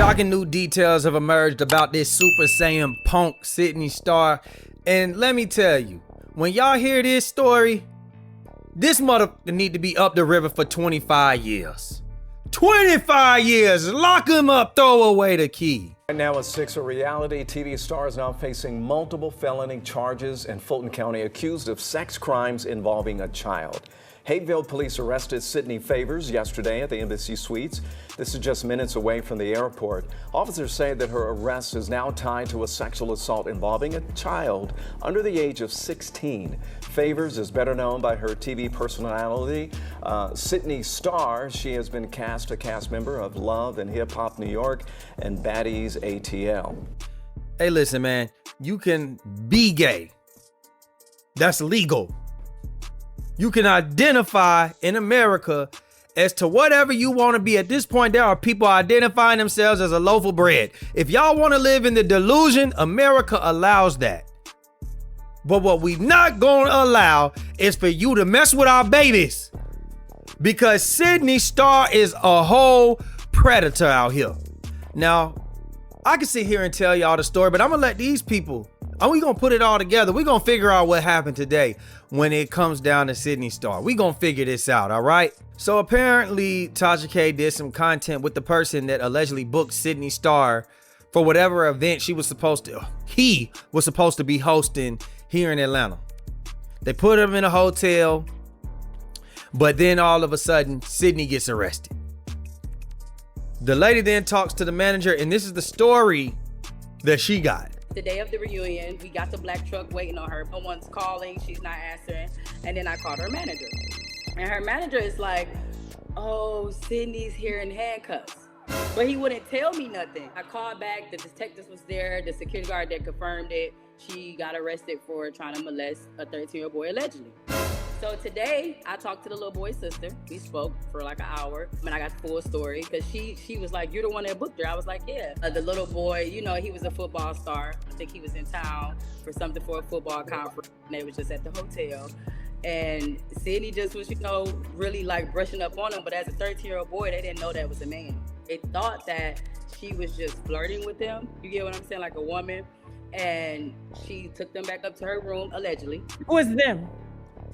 Shocking new details have emerged about this Super Saiyan punk Sidney Starr. And let me tell you, when y'all hear this story, this motherfucker need to be up the river for 25 years. 25 years, lock him up, throw away the key. Right now at 6, a reality TV star is now facing multiple felony charges in Fulton County, accused of sex crimes involving a child. Hapeville police arrested Sydney Favors yesterday at the Embassy Suites. This is just minutes away from the airport. Officers say that her arrest is now tied to a sexual assault involving a child under the age of 16. Favors is better known by her TV personality, Sidney Starr. She has been a cast member of Love and Hip Hop New York and Baddies ATL. Hey, listen, man, you can be gay. That's legal. You can identify in America as to whatever you want to be. At this point, there are people identifying themselves as a loaf of bread. If y'all want to live in the delusion, America allows that. But what we not going to allow is for you to mess with our babies. Because Sidney Starr is a whole predator out here. Now, I can sit here and tell y'all the story, but I'm going to let these people, we going to put it all together. We're going to figure out what happened today when it comes down to Sidney Starr. We're going to figure this out, all right? So apparently, Tasha K did some content with the person that allegedly booked Sidney Starr for whatever event he was supposed to be hosting here in Atlanta. They put him in a hotel, but then all of a sudden, Sidney gets arrested. The lady then talks to the manager, and this is the story that she got. The day of the reunion, we got the black truck waiting on her. No one's calling, she's not answering. And then I called her manager. And her manager is like, oh, Sidney's here in handcuffs. But he wouldn't tell me nothing. I called back, the detectives was there, the security guard that confirmed it. She got arrested for trying to molest a 13-year-old boy allegedly. So today, I talked to the little boy's sister. We spoke for like an hour. I mean, I got the full story because she was like, you're the one that booked her. I was like, yeah. The little boy, you know, he was a football star. I think he was in town for something for a football conference, and they was just at the hotel. And Sidney just was, you know, really like brushing up on him. But as a 13-year-old boy, they didn't know that was a man. They thought that she was just flirting with him. You get what I'm saying? Like a woman. And she took them back up to her room, allegedly. Who is them?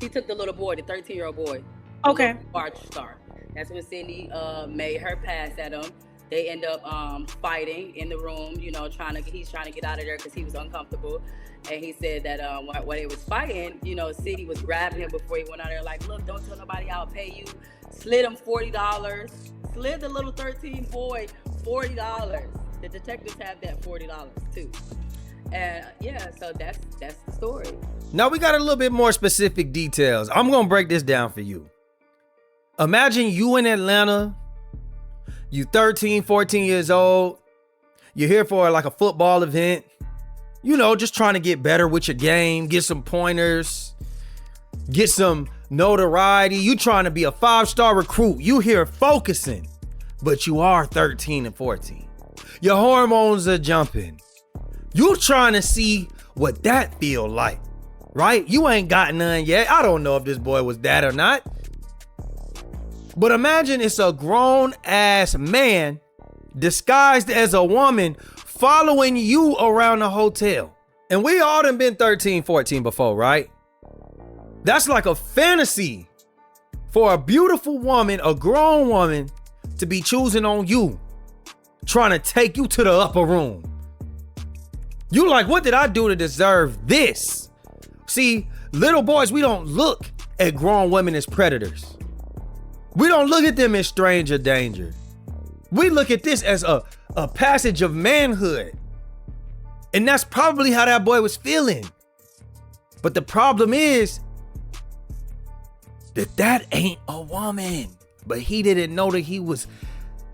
He took the little boy, the 13-year-old boy. Okay. Large star. That's when Sidney made her pass at him. They end up fighting in the room, you know, he's trying to get out of there because he was uncomfortable. And he said that when they was fighting, you know, Sidney was grabbing him before he went out there like, look, don't tell nobody, I'll pay you. Slid him $40. Slid the little 13 boy $40. The detectives have that $40 too. And yeah, so that's the story. Now we got a little bit more specific details. I'm gonna break this down for you. Imagine you in Atlanta, you 13, 14 years old, you're here for like a football event, you know, just trying to get better with your game, get some pointers, get some notoriety. You trying to be a 5-star recruit. You here focusing, but you are 13 and 14. Your hormones are jumping. You trying to see what that feel like, right? You ain't got none yet. I don't know if this boy was that or not. But imagine it's a grown ass man disguised as a woman following you around the hotel. And we all done been 13, 14 before, right? That's like a fantasy for a beautiful woman, a grown woman, to be choosing on you, trying to take you to the upper room. You like, what did I do to deserve this? See, little boys, we don't look at grown women as predators. We don't look at them as stranger danger. We look at this as a passage of manhood. And that's probably how that boy was feeling. But the problem is that ain't a woman. But he didn't know that he was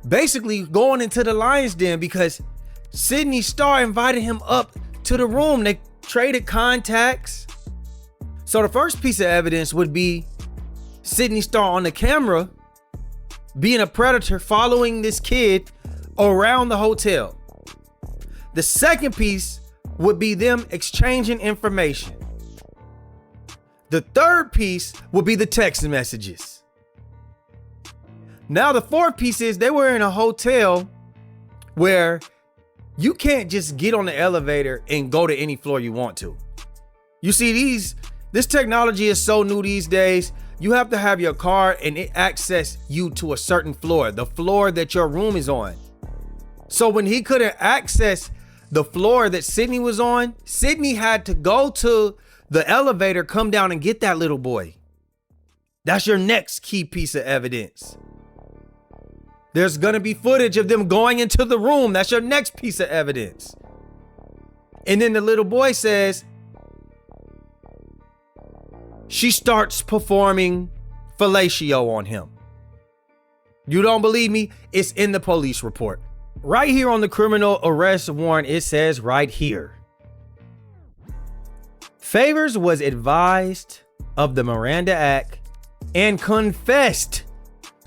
basically going into the lion's den because Sidney Starr invited him up to the room. They traded contacts. So the first piece of evidence would be Sidney Starr on the camera being a predator following this kid around the hotel. The second piece would be them exchanging information. The third piece would be the text messages. Now the fourth piece is they were in a hotel where you can't just get on the elevator and go to any floor you want to. You see, this technology is so new these days. You have to have your card and it access you to a certain floor, the floor that your room is on. So when he couldn't access the floor that Sidney was on, Sidney had to go to the elevator, come down and get that little boy. That's your next key piece of evidence. There's gonna be footage of them going into the room. That's your next piece of evidence. And then the little boy says, she starts performing fellatio on him. You don't believe me? It's in the police report. Right here on the criminal arrest warrant, it says right here. Favors was advised of the Miranda Act and confessed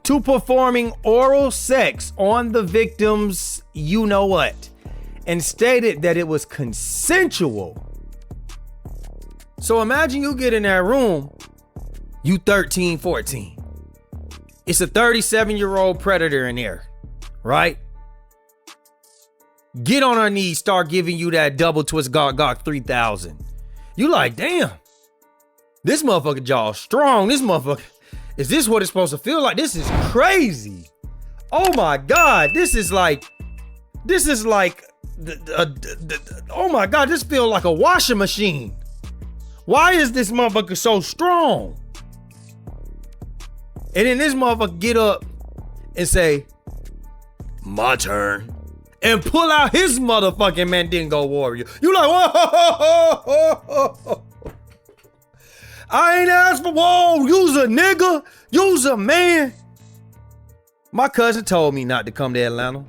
to performing oral sex on the victim's you-know-what, and stated that it was consensual. So imagine you get in that room, you 13, 14. It's a 37-year-old predator in there, right? Get on her knees, start giving you that double twist gawk 3000. You like, damn, this motherfucker jaw strong. This motherfucker, is this what it's supposed to feel like? This is crazy. Oh my God, this is like, oh my God, this feels like a washing machine. Why is this motherfucker so strong? And then this motherfucker get up and say, my turn. And pull out his motherfucking Mandingo warrior. You like, whoa. I ain't asked for, whoa, you's a nigga. You's a man. My cousin told me not to come to Atlanta.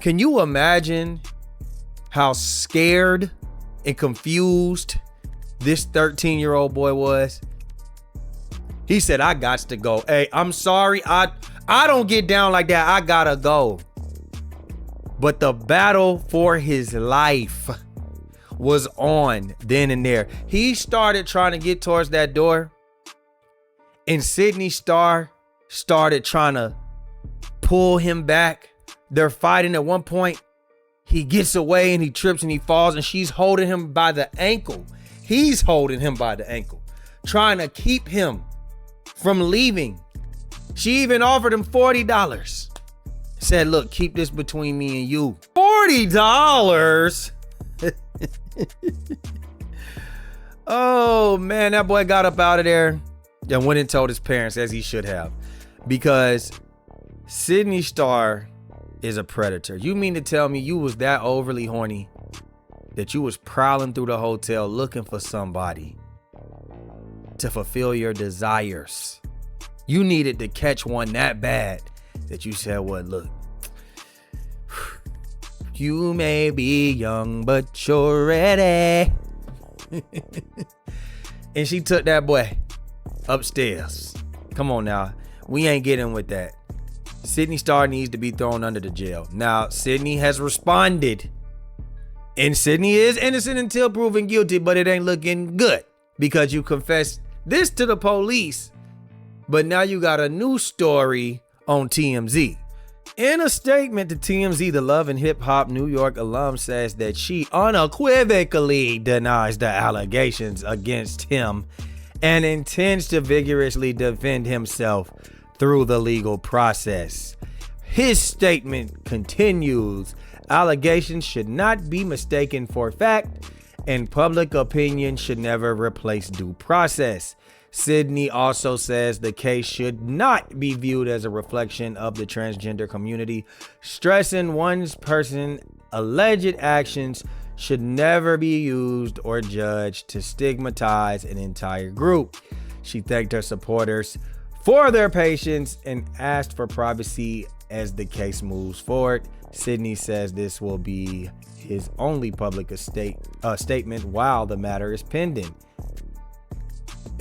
Can you imagine how scared and confused this 13-year-old boy was? He said, I got to go. Hey, I'm sorry. I don't get down like that. I gotta go. But the battle for his life was on then and there. He started trying to get towards that door, and Sidney Starr started trying to pull him back. They're fighting at one point. He gets away and he trips and he falls, and she's holding him by the ankle. He's holding him by the ankle, trying to keep him from leaving. She even offered him $40. Said, look, keep this between me and you. $40? Oh man, that boy got up out of there and went and told his parents, as he should have, because Sidney Starr is a predator. You mean to tell me you was that overly horny that you was prowling through the hotel looking for somebody to fulfill your desires? You needed to catch one that bad that you said, well, look, you may be young, but you're ready. And she took that boy upstairs. Come on now. We ain't getting with that. Sidney Starr needs to be thrown under the jail. Now, Sidney has responded. And Sidney is innocent until proven guilty, but it ain't looking good because you confessed this to the police. But now you got a new story on TMZ. In a statement to TMZ, the Love and Hip Hop New York alum says that she unequivocally denies the allegations against him and intends to vigorously defend himself through the legal process. His statement continues, allegations should not be mistaken for fact, and public opinion should never replace due process. Sidney also says the case should not be viewed as a reflection of the transgender community, stressing one person's alleged actions should never be used or judged to stigmatize an entire group. She thanked her supporters for their patience and asked for privacy as the case moves forward. Sidney says this will be his only public statement while the matter is pending.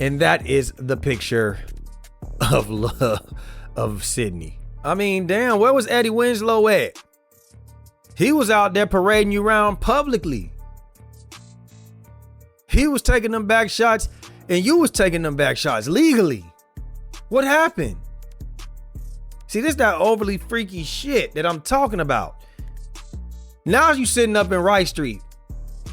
And that is the picture of Sidney. I mean, damn, where was Eddie Winslow at? He was out there parading you around publicly. He was taking them back shots and you was taking them back shots legally. What happened? See, this that overly freaky shit that I'm talking about. Now you sitting up in Rice Street,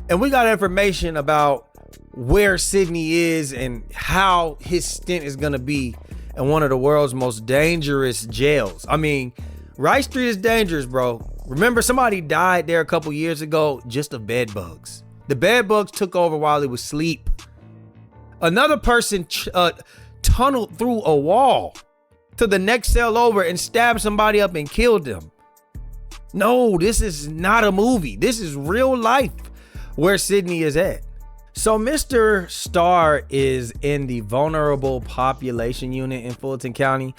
and we got information about where Sidney is and how his stint is gonna be in one of the world's most dangerous jails. I mean, Rice Street is dangerous, bro. Remember, somebody died there a couple years ago just of bed bugs. The bed bugs took over while he was asleep. Another person tunneled through a wall to the next cell over and stabbed somebody up and killed them. No, this is not a movie. This is real life where Sidney is at. So Mr. Starr is in the vulnerable population unit in Fulton County.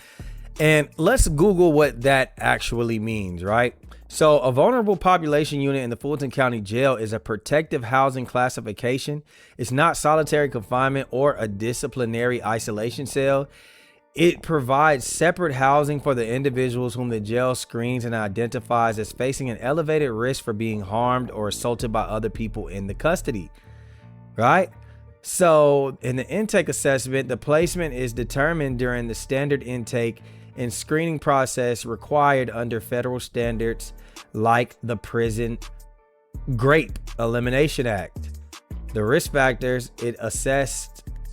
And let's Google what that actually means, right? So a vulnerable population unit in the Fulton County Jail is a protective housing classification. It's not solitary confinement or a disciplinary isolation cell. It provides separate housing for the individuals whom the jail screens and identifies as facing an elevated risk for being harmed or assaulted by other people in the custody, right? So in the intake assessment, the placement is determined during the standard intake and screening process required under federal standards like the Prison Grape Elimination Act. The risk factors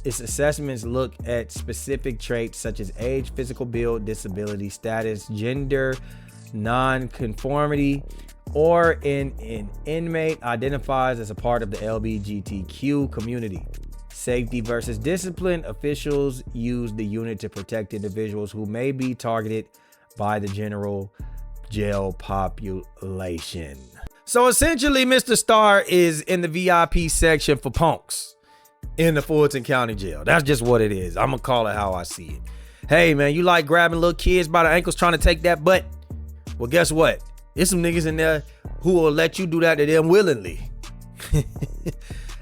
its assessments look at specific traits such as age, physical build, disability status, gender, non-conformity, or an inmate identifies as a part of the LGBTQ community. Safety versus discipline. Officials use the unit to protect individuals who may be targeted by the general jail population. So essentially, Mr. Starr is in the VIP section for punks in the Fulton County Jail. That's just what it is. I'm gonna call it how I see it. Hey man, you like grabbing little kids by the ankles trying to take that butt? Well, guess what? There's some niggas in there who will let you do that to them willingly.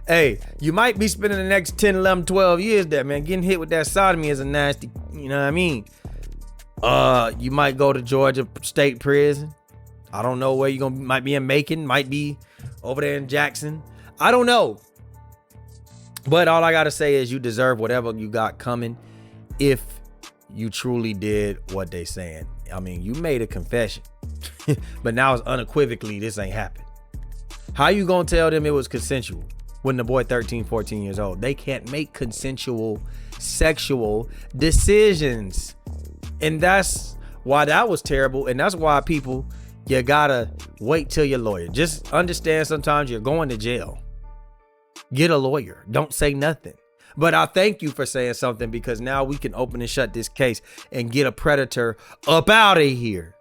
Hey, you might be spending the next 10, 11, 12 years there, man. Getting hit with that sodomy is a nasty, you know what I mean? You might go to Georgia State Prison. I don't know where you might be in Macon, might be over there in Jackson. I don't know. But all I gotta say is you deserve whatever you got coming if you truly did what they saying. I mean, you made a confession, but now it's unequivocally this ain't happened. How you gonna tell them it was consensual when the boy 13, 14 years old? They can't make consensual sexual decisions. And that's why that was terrible. And that's why people, you gotta wait till your lawyer. Just understand sometimes you're going to jail. Get a lawyer. Don't say nothing. But I thank you for saying something, because now we can open and shut this case and get a predator up out of here.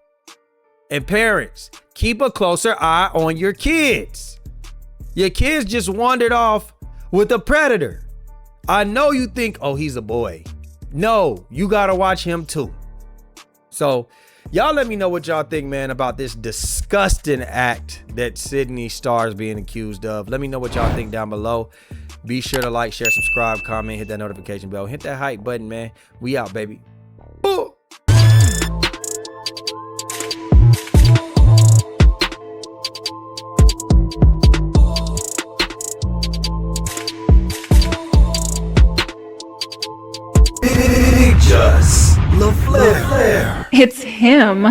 And parents, keep a closer eye on your kids. Your kids just wandered off with a predator. I know you think, oh, he's a boy. No, you gotta watch him too. So y'all let me know what y'all think, man, about this disgusting act that Sidney Starr is being accused of. Let me know what y'all think down below. Be sure to like, share, subscribe, comment, hit that notification bell, hit that hype button, man. We out, baby. Boo! LaFlare. It's him.